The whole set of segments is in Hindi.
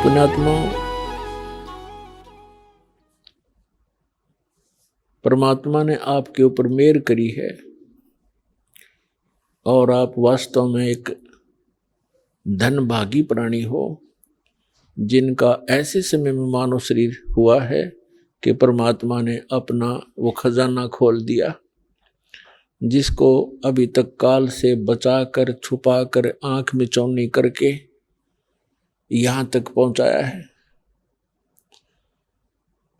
पुण्यात्मा, परमात्मा ने आपके ऊपर मेहर करी है और आप वास्तव में एक धनभागी प्राणी हो, जिनका ऐसे समय में मानव शरीर हुआ है कि परमात्मा ने अपना वो खजाना खोल दिया, जिसको अभी तक काल से बचाकर छुपाकर आंख में चौनी करके यहाँ तक पहुंचाया है।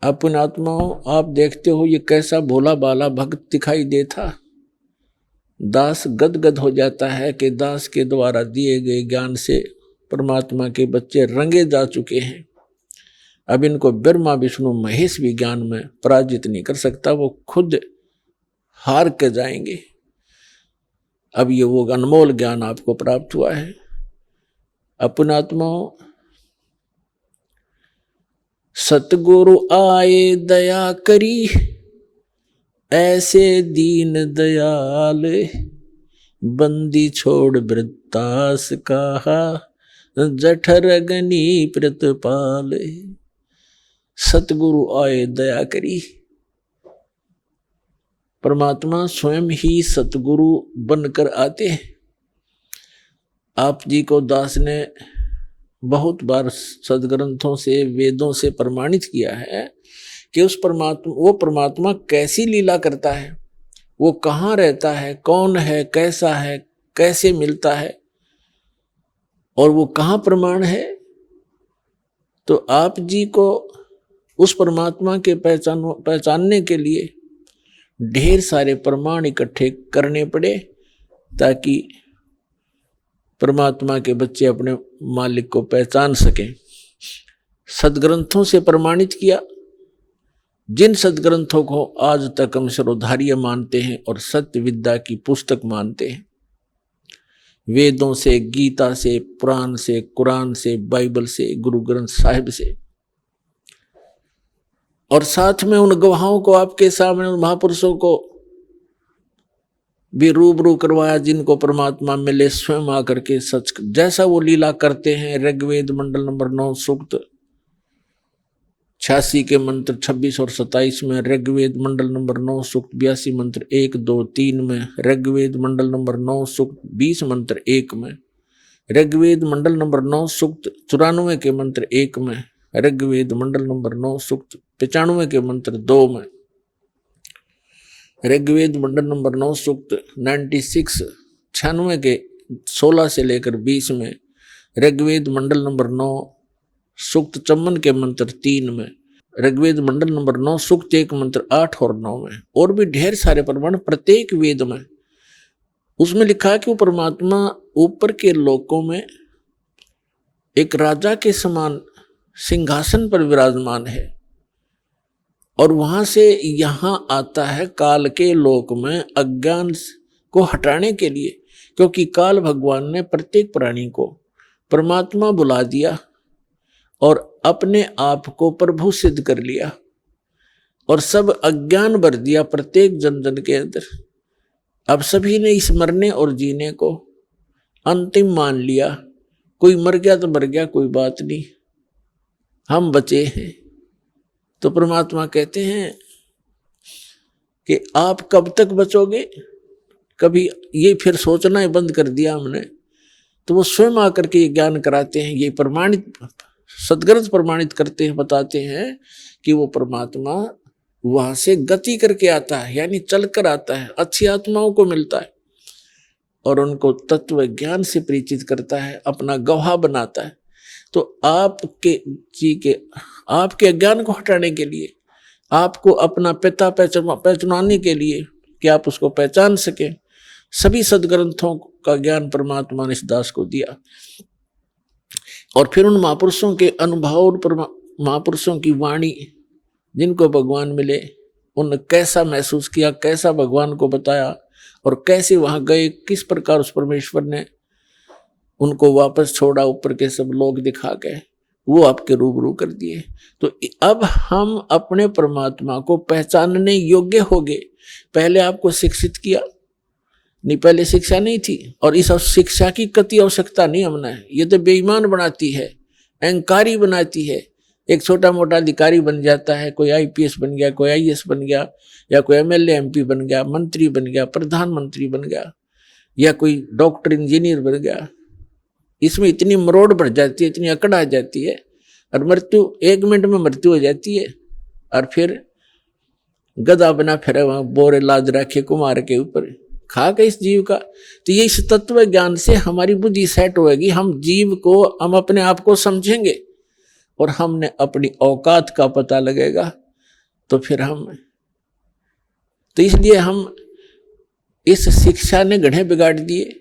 अपने आत्माओं, आप देखते हो ये कैसा भोला बाला भक्त दिखाई देता। दास गदगद हो जाता है कि दास के द्वारा दिए गए ज्ञान से परमात्मा के बच्चे रंगे जा चुके हैं। अब इनको ब्रह्मा विष्णु महेश भी ज्ञान में पराजित नहीं कर सकता, वो खुद हार के जाएंगे। अब ये वो अनमोल ज्ञान आपको प्राप्त हुआ है। अपने आत्माओं, सतगुरु आए दया करी, ऐसे दीन दयाल, बंदी छोड़ वृत्तास कहा, जठर अग्नि प्रतिपाल। सतगुरु आए दया करी। परमात्मा स्वयं ही सतगुरु बनकर आते हैं। आप जी को दास ने बहुत बार सदग्रंथों से वेदों से प्रमाणित किया है कि वो परमात्मा कैसी लीला करता है, वो कहाँ रहता है, कौन है, कैसा है, कैसे मिलता है और वो कहाँ प्रमाण है। तो आप जी को उस परमात्मा के पहचानने के लिए ढेर सारे प्रमाण इकट्ठे करने पड़े, ताकि परमात्मा के बच्चे अपने मालिक को पहचान सकें। सदग्रंथों से प्रमाणित किया, जिन सदग्रंथों को आज तक हम सर्वधार्य मानते हैं और सत्य विद्या की पुस्तक मानते हैं, वेदों से, गीता से, पुराण से, कुरान से, बाइबल से, गुरु ग्रंथ साहिब से, और साथ में उन गवाहों को आपके सामने, उन महापुरुषों को भी रूबरू करवाया, जिनको परमात्मा मिले स्वयं आकर के सच जैसा वो लीला करते हैं। ऋग्वेद मंडल नंबर 9 सूक्त 86 के मंत्र 26 और 27 में, ऋग्वेद मंडल नंबर 9 सूक्त 82 मंत्र 1, 2, 3 में, ऋग्वेद मंडल नंबर 9 सूक्त 20 मंत्र 1 में, ऋग्वेद मंडल नंबर 9 सूक्त 94 के मंत्र 1 में, ऋग्वेद मंडल नंबर 9 सूक्त 95 के मंत्र 2 में, ऋग्वेद मंडल नंबर 9 सूक्त 96 के 16 से लेकर 20 में, ऋग्वेद मंडल नंबर 9 सूक्त 54 के मंत्र 3 में, ऋग्वेद मंडल नंबर 9 सूक्त 1 मंत्र 8 और 9 में, और भी ढेर सारे प्रमाण प्रत्येक वेद में। उसमें लिखा है कि वो परमात्मा ऊपर के लोकों में एक राजा के समान सिंहासन पर विराजमान है, और वहां से यहां आता है काल के लोक में अज्ञान को हटाने के लिए, क्योंकि काल भगवान ने प्रत्येक प्राणी को परमात्मा बुला दिया और अपने आप को प्रभु सिद्ध कर लिया, और सब अज्ञान भर दिया प्रत्येक जन जन के अंदर। अब सभी ने इस मरने और जीने को अंतिम मान लिया। कोई मर गया तो मर गया, कोई बात नहीं, हम बचे हैं। तो परमात्मा कहते हैं कि आप कब तक बचोगे, कभी ये फिर सोचना ही बंद कर दिया हमने। तो वो स्वयं आकर के ये ज्ञान कराते हैं, ये प्रमाणित सदग्रंथ प्रमाणित करते हैं, बताते हैं कि वो परमात्मा वहां से गति करके आता है, यानी चल कर आता है, अच्छी आत्माओं को मिलता है और उनको तत्व ज्ञान से परिचित करता है, अपना गवाह बनाता है। तो आपके अज्ञान को हटाने के लिए, आपको अपना पिता पहचानने के लिए कि आप उसको पहचान सकें, सभी सदग्रंथों का ज्ञान परमात्मा ने इस दास को दिया। और फिर उन महापुरुषों के अनुभव और महापुरुषों की वाणी, जिनको भगवान मिले, उन कैसा महसूस किया, कैसा भगवान को बताया और कैसे वहां गए, किस प्रकार उस परमेश्वर ने उनको वापस छोड़ा, ऊपर के सब लोग दिखा गए, वो आपके रूबरू कर दिए। तो अब हम अपने परमात्मा को पहचानने योग्य हो गए। पहले आपको शिक्षित किया नहीं, पहले शिक्षा नहीं थी, और इस शिक्षा की कति आवश्यकता नहीं हमने। ये तो बेईमान बनाती है अहंकारी बनाती है। एक छोटा मोटा अधिकारी बन जाता है, कोई IPS बन गया, कोई IAS बन गया, या कोई MLA MP बन गया, मंत्री बन गया, प्रधानमंत्री बन गया, या कोई डॉक्टर इंजीनियर बन गया। इसमें इतनी मरोड़ बढ़ जाती है, इतनी अकड़ आ जाती है, और मृत्यु 1 मिनट में मृत्यु हो जाती है। और फिर गधा बना फिर वहां बोरे लाद रखे कुमार के ऊपर, खा के इस जीव का। तो ये इस तत्व ज्ञान से हमारी बुद्धि सेट होगी, हम जीव को, हम अपने आप को समझेंगे और हमने अपनी औकात का पता लगेगा। तो फिर तो इसलिए हम इस शिक्षा ने गढ़े बिगाड़ दिए,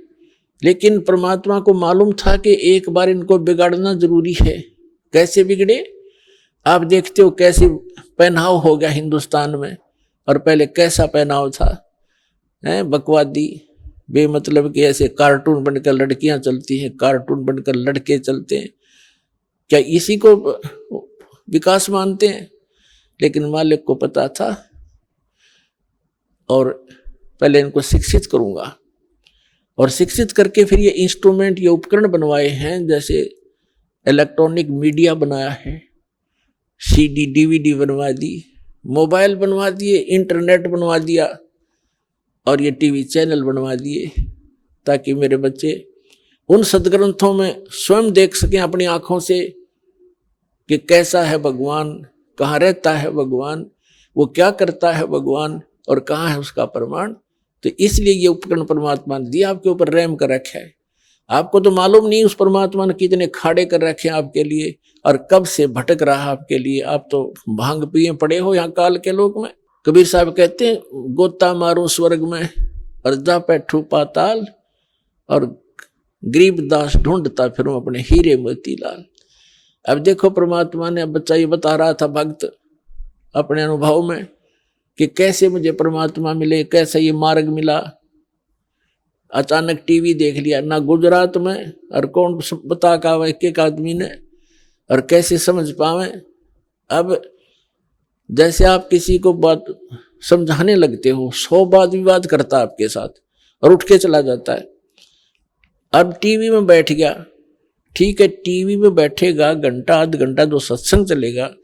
लेकिन परमात्मा को मालूम था कि एक बार इनको बिगाड़ना जरूरी है। कैसे बिगड़े आप देखते हो, कैसे पहनाव हो गया हिंदुस्तान में, और पहले कैसा पहनाव था, बकवादी बेमतलब के ऐसे कार्टून बनकर लड़कियां चलती हैं, कार्टून बनकर लड़के चलते हैं। क्या इसी को विकास मानते हैं? लेकिन मालिक को पता था, और पहले इनको शिक्षित करूंगा, और शिक्षित करके फिर ये इंस्ट्रूमेंट, ये उपकरण बनवाए हैं। जैसे इलेक्ट्रॉनिक मीडिया बनाया है, CD DVD बनवा दी, मोबाइल बनवा दिए, इंटरनेट बनवा दिया, और ये TV चैनल बनवा दिए, ताकि मेरे बच्चे उन सदग्रंथों में स्वयं देख सकें अपनी आंखों से कि कैसा है भगवान, कहाँ रहता है भगवान, वो क्या करता है भगवान, और कहाँ है उसका प्रमाण। तो इसलिए ये उपकरण परमात्मा ने दिया, आपके ऊपर रहम कर रखा है। आपको तो मालूम नहीं उस परमात्मा ने कितने खाड़े कर रखे हैं आपके लिए, और कब से भटक रहा आपके लिए। आप तो भांग पिए पड़े हो यहाँ काल के लोक में। कबीर साहब कहते हैं, गोता मारूं स्वर्ग में और जा बैठूं पाताल, और गरीब दास ढूंढता फिरूं अपने हीरे मोतीलाल। अब देखो परमात्मा ने, अब बच्चा ये बता रहा था भक्त अपने अनुभव में कि कैसे मुझे परमात्मा मिले, कैसे ये मार्ग मिला। अचानक TV देख लिया ना गुजरात में, और कौन बता का एक आदमी ने, और कैसे समझ पावे। अब जैसे आप किसी को बात समझाने लगते हो, 100 वाद विवाद करता है आपके साथ और उठ के चला जाता है। अब TV में बैठ गया, ठीक है, TV में बैठेगा घंटा आध घंटा जो सत्संग चलेगा,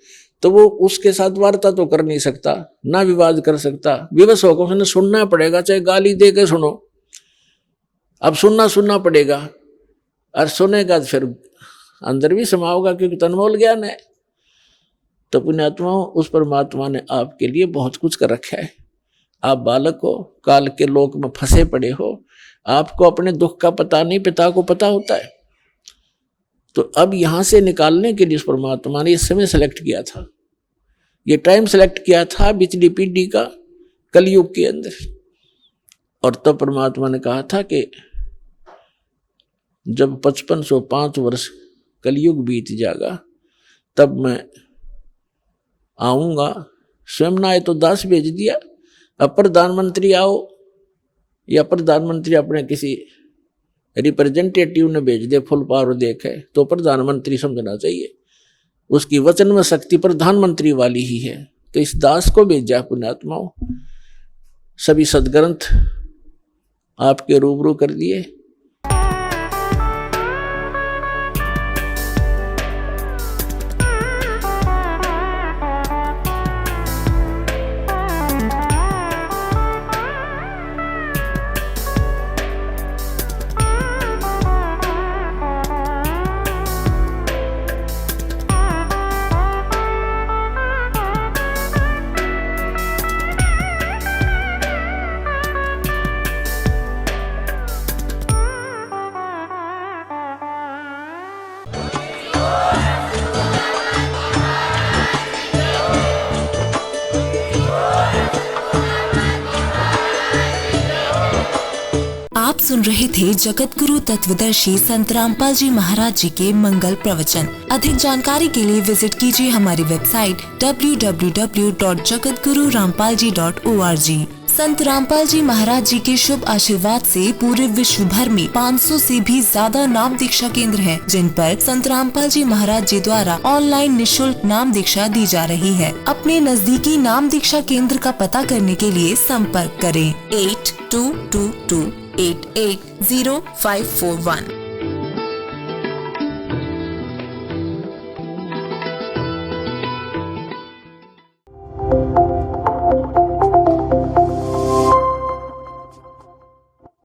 तो वो उसके साथ वार्ता तो कर नहीं सकता, ना विवाद कर सकता। विवश होकर उसने सुनना पड़ेगा, चाहे गाली दे के सुनो। अब सुनना पड़ेगा, और सुनेगा तो फिर अंदर भी समाओगा, क्योंकि तनमोल ज्ञान है। तो पुण्यात्माओं, उस परमात्मा ने आपके लिए बहुत कुछ कर रखा है। आप बालक हो, काल के लोक में फंसे पड़े हो, आपको अपने दुख का पता नहीं, पिता को पता होता है। तो अब यहां से निकालने के लिए उस परमात्मा ने ये समय सेलेक्ट किया था, ये टाइम सेलेक्ट किया था पिछली पीढ़ी का, कलयुग के अंदर। और तब परमात्मा ने कहा था कि जब 5505 वर्ष कलयुग बीत जाएगा, तब मैं आऊंगा। स्वयं ना आए तो दास भेज दिया। अब प्रधानमंत्री आओ, या प्रधानमंत्री अपने किसी रिप्रेजेंटेटिव ने भेज दे, फुल पावर देखे, तो प्रधानमंत्री समझना चाहिए, उसकी वचन में शक्ति प्रधानमंत्री वाली ही है। तो इस दास को भेजा पुण्यात्माओं, सभी सदग्रंथ आपके रूबरू कर दिए। आप सुन रहे थे जगत गुरु तत्वदर्शी संत रामपाल जी महाराज जी के मंगल प्रवचन। अधिक जानकारी के लिए विजिट कीजिए हमारी वेबसाइट www.jagatgururampalji.org। संत रामपाल जी महाराज जी के शुभ आशीर्वाद से पूरे विश्व भर में 500 से भी ज्यादा नाम दीक्षा केंद्र हैं, जिन पर संत रामपाल जी महाराज जी द्वारा ऑनलाइन निशुल्क नाम दीक्षा दी जा रही है। अपने नजदीकी नाम दीक्षा केंद्र का पता करने के लिए संपर्क करें 8222880541।